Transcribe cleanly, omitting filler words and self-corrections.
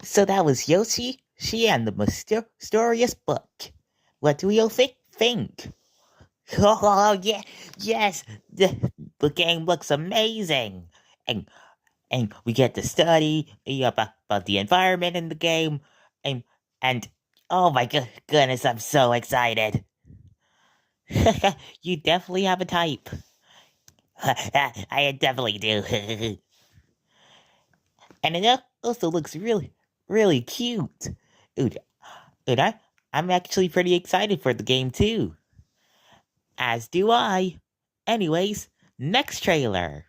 So that was Yoshi, she and the mysterious book. What do you think? Oh yeah, yes, the game looks amazing, and and we get to study about the environment in the game, and and oh my goodness, I'm so excited. You definitely have a type. I definitely do. And it also looks really cute. Dude, I'm actually pretty excited for the game too. As do I. Anyways, next trailer.